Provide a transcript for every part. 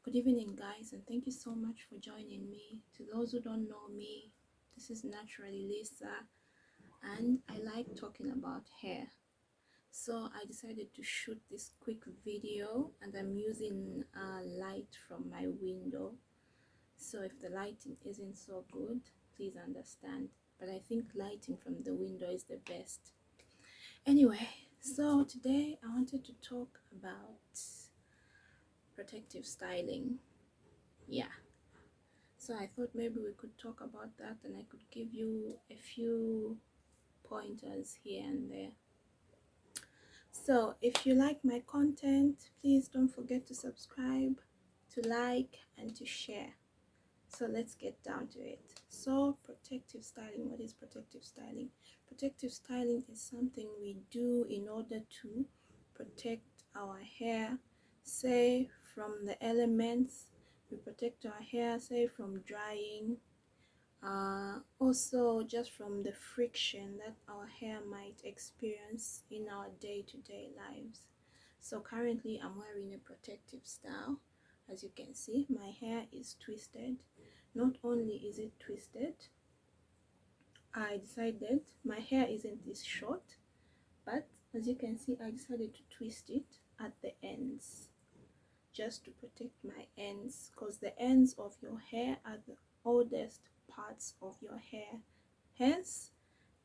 Good evening, guys, and thank you so much for joining me. To those who don't know me, this is Naturally Lisa, and I like talking about hair. So I decided to shoot this quick video, and I'm using light from my window. So if the lighting isn't so good, please understand. But I think lighting from the window is the best. Anyway, so today I wanted to talk about protective styling. Yeah. So I thought maybe we could talk about that and I could give you a few pointers here and there. So if you like my content, please don't forget to subscribe, to like, and to share. So let's get down to it. So protective styling, what is protective styling? Protective styling is something we do in order to protect our hair, say from the elements. We protect our hair, say from drying, also just from the friction that our hair might experience in our day-to-day lives. So currently I'm wearing a protective style. As you can see, my hair is twisted. Not only is it twisted, I decided my hair isn't this short, but as you can see, I decided to twist it at the ends just to protect my ends, because the ends of your hair are the oldest parts of your hair. Hence,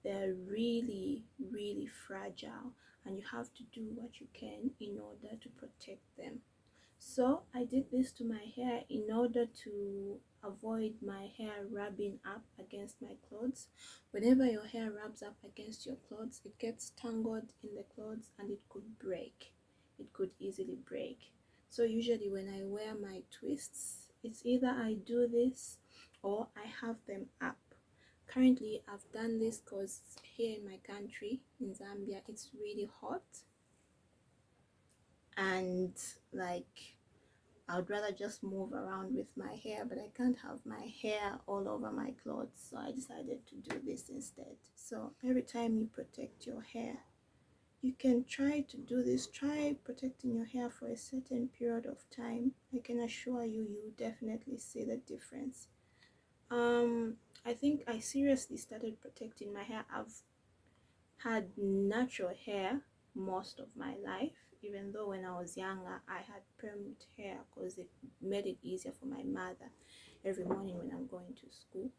they're really fragile, and you have to do what you can in order to protect them. So I did this to my hair in order to avoid my hair rubbing up against my clothes. Whenever your hair rubs up against your clothes, it gets tangled in the clothes and it could break. It could easily break. So usually when I wear my twists, it's either I do this or I have them up. Currently I've done this because here in my country, in Zambia, it's really hot, and like I would rather just move around with my hair, but I can't have my hair all over my clothes, so I decided to do this instead. So every time you protect your hair, you can try to do this. Try protecting your hair for a certain period of time. I can assure you, you definitely see the difference. I think I seriously started protecting my hair. I've had natural hair most of my life, even though when I was younger I had permed hair because it made it easier for my mother every morning when I'm going to school.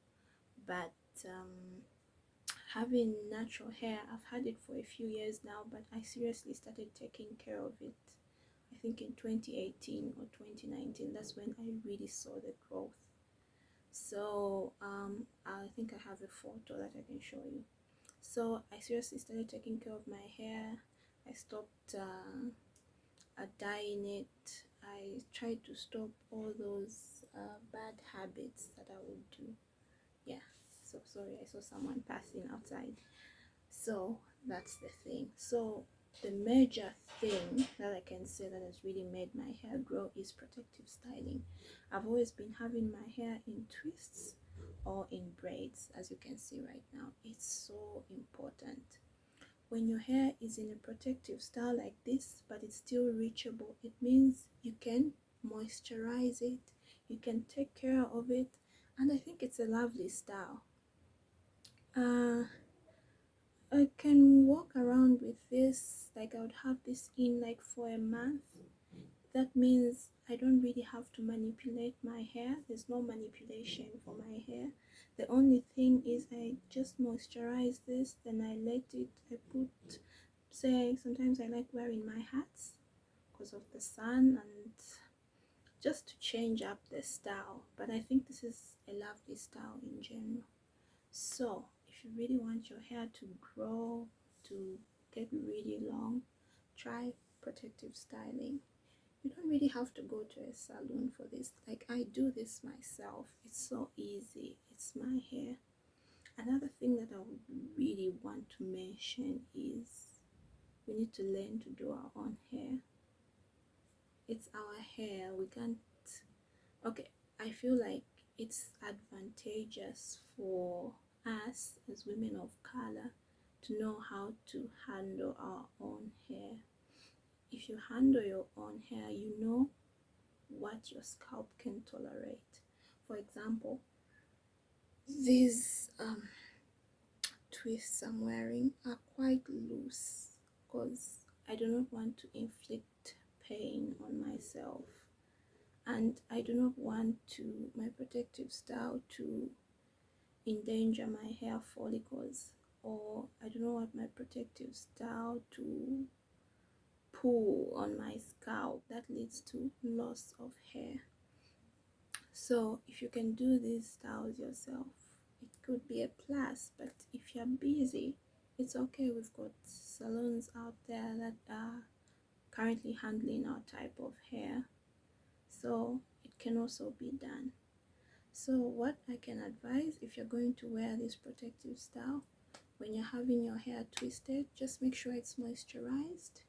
But having natural hair, I've had it for a few years now, but I seriously started taking care of it I think in 2018 or 2019. That's when I really saw the growth. So I think I have a photo that I can show you. So I seriously started taking care of my hair. I stopped dyeing it. I tried to stop all those bad habits that I would do. Yeah, so sorry, I saw someone passing outside. So that's the thing. So the major thing that I can say that has really made my hair grow is protective styling. I've always been having my hair in twists or in braids, as you can see right now. It's so important. When your hair is in a protective style like this, but it's still reachable, it means you can moisturize it, you can take care of it, and I think it's a lovely style. I can walk around with this, like I would have this in like for a month. That means I don't really have to manipulate my hair. There's no manipulation for my hair. The only thing is I just moisturize this, then I let it, I put, say sometimes I like wearing my hats because of the sun and just to change up the style. But I think this is a lovely style in general. So if you really want your hair to grow, to get really long, try protective styling. You don't really have to go to a salon for this. Like, I do this myself. It's so easy. It's my hair. Another thing that I would really want to mention is we need to learn to do our own hair. It's our hair. We can't. Okay, I feel like it's advantageous for us as women of color to know how to handle our own hair. If you handle your own hair, you know what your scalp can tolerate. For example, these twists I'm wearing are quite loose because I do not want to inflict pain on myself, and I do not want to my protective style to endanger my hair follicles, or I do not want my protective style to pull on my scalp that leads to loss of hair. So if you can do these styles yourself, it could be a plus. But if you're busy, it's okay. We've got salons out there that are currently handling our type of hair, so it can also be done. So what I can advise, if you're going to wear this protective style, when you're having your hair twisted, just make sure it's moisturized.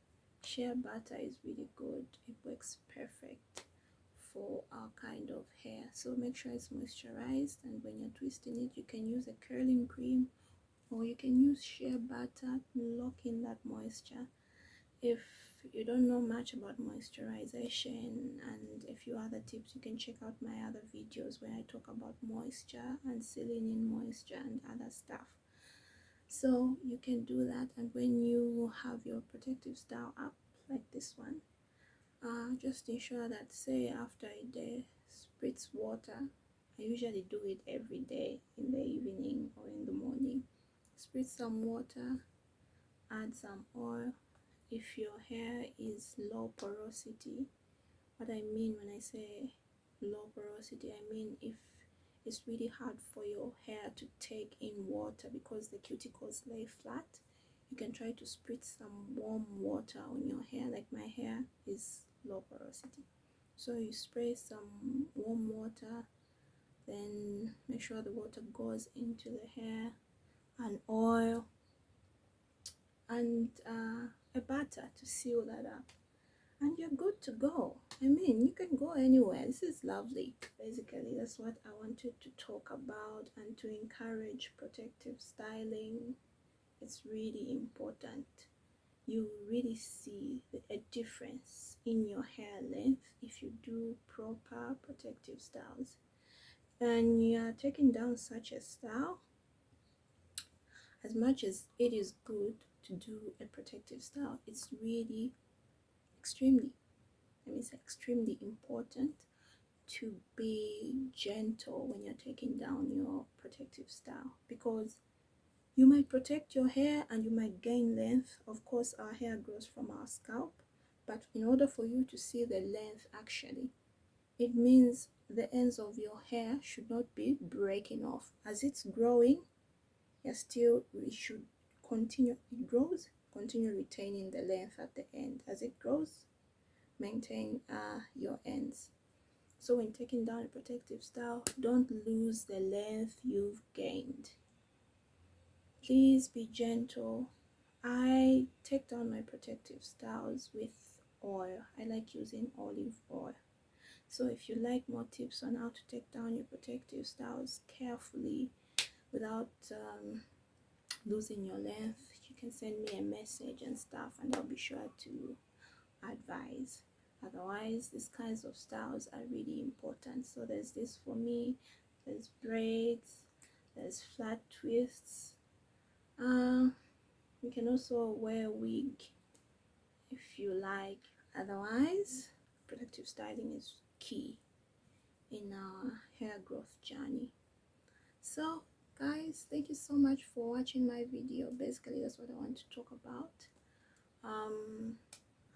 Shea butter is really good. It works perfect for our kind of hair. So make sure it's moisturized, and when you're twisting it, you can use a curling cream or you can use shea butter to lock in that moisture. If you don't know much about moisturization and a few other tips, you can check out my other videos where I talk about moisture and sealing in moisture and other stuff. So you can do that, and when you have your protective style up like this one, just ensure that, say after a day, spritz water. I usually do it every day in the evening or in the morning. Spritz some water, add some oil. If your hair is low porosity, what I mean when I say low porosity, I mean if it's really hard for your hair to take in water because the cuticles lay flat, you can try to spritz some warm water on your hair. Like my hair is low porosity, so you spray some warm water, then make sure the water goes into the hair, and oil and a butter to seal that up, and you're good to go. I mean, you can go anywhere. This is lovely. Basically, that's what I wanted to talk about, and to encourage protective styling. It's really important. You really see a difference in your hair length if you do proper protective styles. And you're taking down such a style, as much as it is good to do a protective style, it's really extremely important to be gentle when you're taking down your protective style, because you might protect your hair and you might gain length. Of course, our hair grows from our scalp, but in order for you to see the length actually, it means the ends of your hair should not be breaking off. As it's growing, it should continue. It grows, continue retaining the length at the end. As it grows, maintain your ends. So when taking down a protective style, don't lose the length you've gained. Please be gentle. I take down my protective styles with oil. I like using olive oil. So if you like more tips on how to take down your protective styles carefully without losing your length, you can send me a message and stuff, and I'll be sure to advise. Otherwise, these kinds of styles are really important. So there's this for me, there's braids, there's flat twists. You can also wear a wig if you like. Otherwise, protective styling is key in our hair growth journey. So guys, thank you so much for watching my video. Basically, that's what I want to talk about.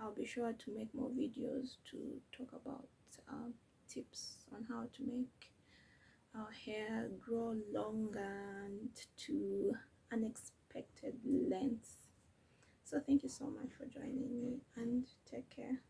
I'll be sure to make more videos to talk about tips on how to make our hair grow longer and to unexpected lengths. So thank you so much for joining me, and take care.